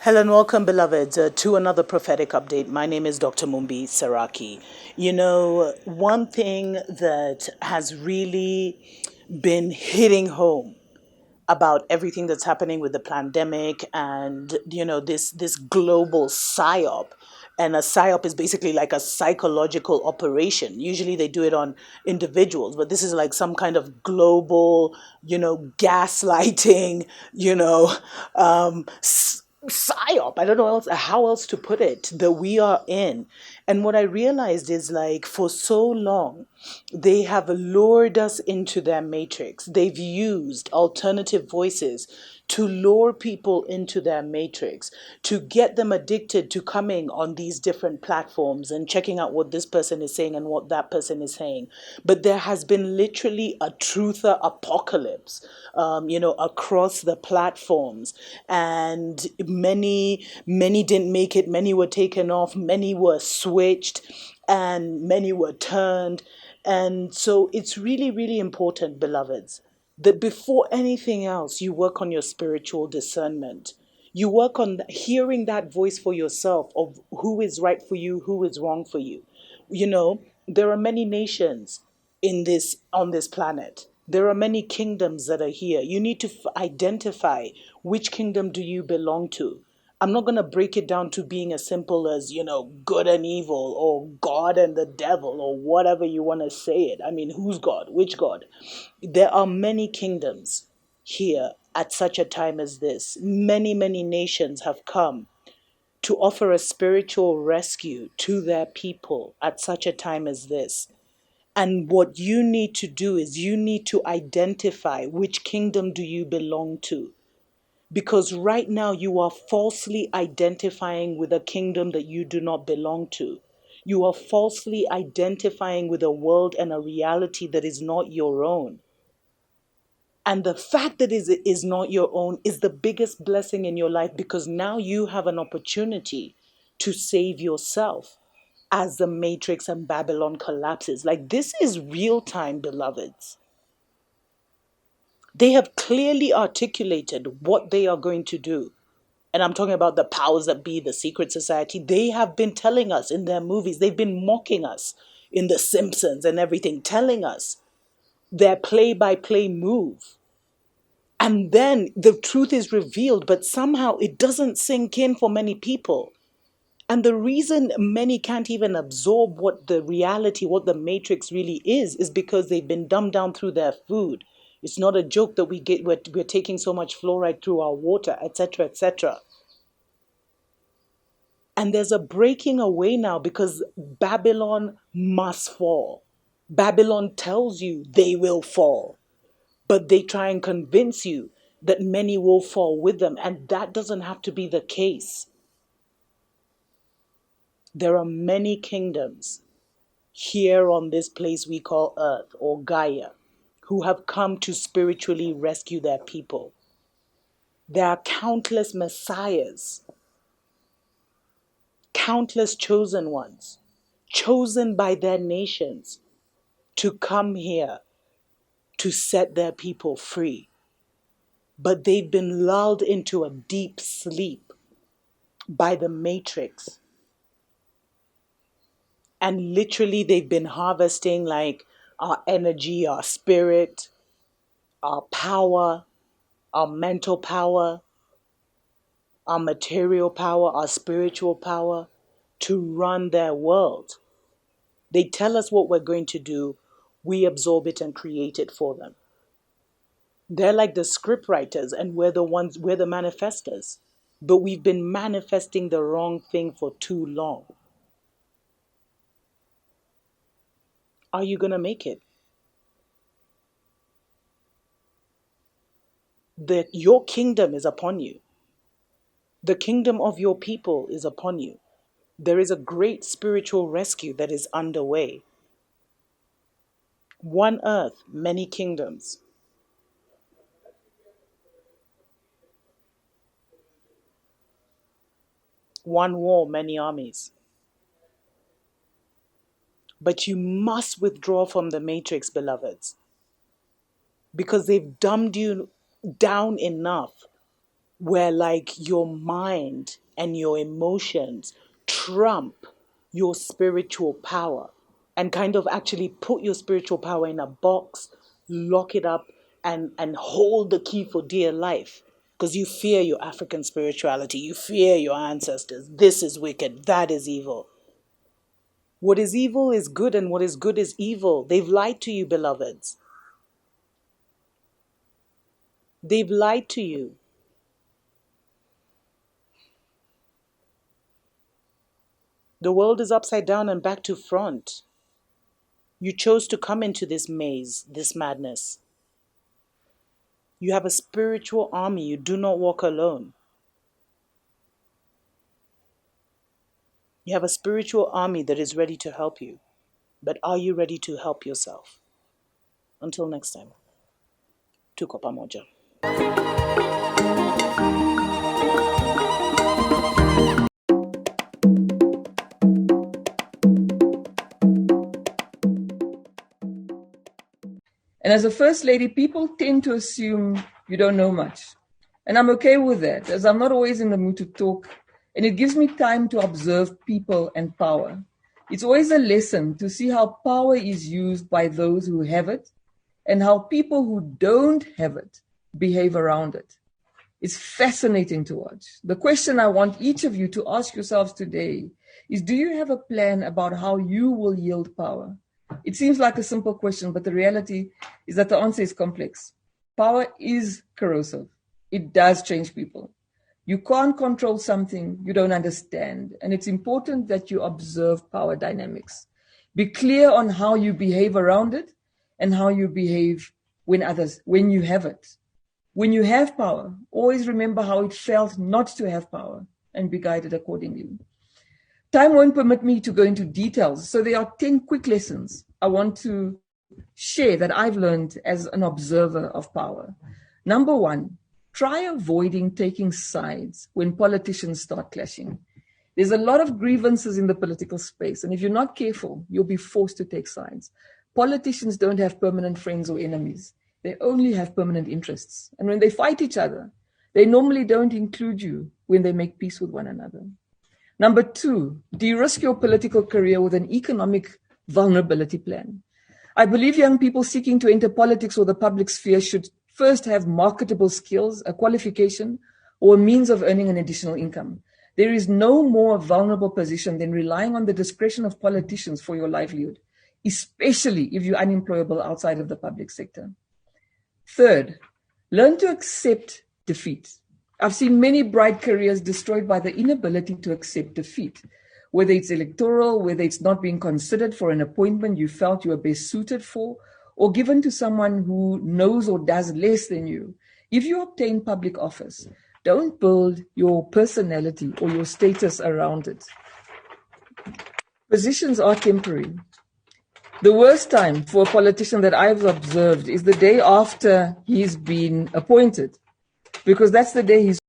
Hello and welcome, beloveds, to another prophetic update. My name is Dr.MumbiSeraki. One thing that has really been hitting home about everything that's happening with the pandemic and this global psyop, and a psyop is basically like a psychological operation. Usually they do it on individuals, but this is like some kind of global gaslighting, psyop. I don't know how else to put it, that we are in. And what I realized is, like, for so long they have lured us into their matrix. They've used alternative voices to lure people into their matrix, to get them addicted to coming on these different platforms and checking out what this person is saying and what that person is saying. But there has been literally a truther apocalypse, across the platforms. And many didn't make it, many were taken off, many were switched, and many were turned. And so it's really, really important, beloveds, that before anything else, you work on your spiritual discernment. You work on hearing that voice for yourself of who is right for you, who is wrong for you. There are many nations on this planet. There are many kingdoms that are here. You need to identify which kingdom do you belong to. I'm not going to break it down to being as simple as, good and evil, or God and the devil, or whatever you want to say it. I mean, who's God? Which God? There are many kingdoms here at such a time as this. Many, many nations have come to offer a spiritual rescue to their people at such a time as this. And what you need to do is you need to identify which kingdom do you belong to. Because right now you are falsely identifying with a kingdom that you do not belong to. You are falsely identifying with a world and a reality that is not your own. And the fact that it is not your own is the biggest blessing in your life, because now you have an opportunity to save yourself as the Matrix and Babylon collapses. Like, this is real time, beloveds. They have clearly articulated what they are going to do. And I'm talking about the powers that be, the secret society. They have been telling us in their movies, they've been mocking us in The Simpsons and everything, telling us their play by play move. And then the truth is revealed, but somehow it doesn't sink in for many people. And the reason many can't even absorb what the reality, what the matrix really is because they've been dumbed down through their food. It's not a joke that we're taking so much fluoride through our water, etc., etc. And there's a breaking away now because Babylon must fall. Babylon tells you they will fall, but they try and convince you that many will fall with them. And that doesn't have to be the case. There are many kingdoms here on this place we call Earth, or Gaia, who have come to spiritually rescue their people. There are countless messiahs, countless chosen ones, chosen by their nations to come here to set their people free. But they've been lulled into a deep sleep by the matrix. And literally they've been harvesting like our energy, our spirit, our power, our mental power, our material power, our spiritual power to run their world. They tell us what we're going to do, we absorb it and create it for them. They're like the script writers, and we're the manifestors. But we've been manifesting the wrong thing for too long. Are you going to make it? Your kingdom is upon you. The kingdom of your people is upon you. There is a great spiritual rescue that is underway. One earth, many kingdoms. One war, many armies. But you must withdraw from the matrix, beloveds, because they've dumbed you down enough where like your mind and your emotions trump your spiritual power, and kind of actually put your spiritual power in a box, lock it up, and hold the key for dear life. Because you fear your African spirituality, you fear your ancestors. This is wicked, that is evil. What is evil is good, and what is good is evil. They've lied to you, beloveds. They've lied to you. The world is upside down and back to front. You chose to come into this maze, this madness. You have a spiritual army. You do not walk alone. You have a spiritual army that is ready to help you. But are you ready to help yourself? Until next time. Tuko pamoja. And as a first lady, people tend to assume you don't know much. And I'm okay with that, as I'm not always in the mood to talk, and it gives me time to observe people and power. It's always a lesson to see how power is used by those who have it and how people who don't have it behave around it. It's fascinating to watch. The question I want each of you to ask yourselves today is, do you have a plan about how you will yield power? It seems like a simple question, but the reality is that the answer is complex. Power is corrosive. It does change people. You can't control something you don't understand, and it's important that you observe power dynamics. Be clear on how you behave around it and how you behave when you have it. When you have power, always remember how it felt not to have power and be guided accordingly. Time won't permit me to go into details, so there are 10 quick lessons I want to share that I've learned as an observer of power. Number one, try avoiding taking sides when politicians start clashing. There's a lot of grievances in the political space, and if you're not careful, you'll be forced to take sides. Politicians don't have permanent friends or enemies. They only have permanent interests. And when they fight each other, they normally don't include you when they make peace with one another. Number two, de-risk your political career with an economic vulnerability plan. I believe young people seeking to enter politics or the public sphere should first have marketable skills, a qualification, or a means of earning an additional income. There is no more vulnerable position than relying on the discretion of politicians for your livelihood, especially if you're unemployable outside of the public sector. Third, learn to accept defeat. I've seen many bright careers destroyed by the inability to accept defeat, whether it's electoral, whether it's not being considered for an appointment you felt you were best suited for, or given to someone who knows or does less than you. If you obtain public office, don't build your personality or your status around it. Positions are temporary. The worst time for a politician that I've observed is the day after he's been appointed, because that's the day he's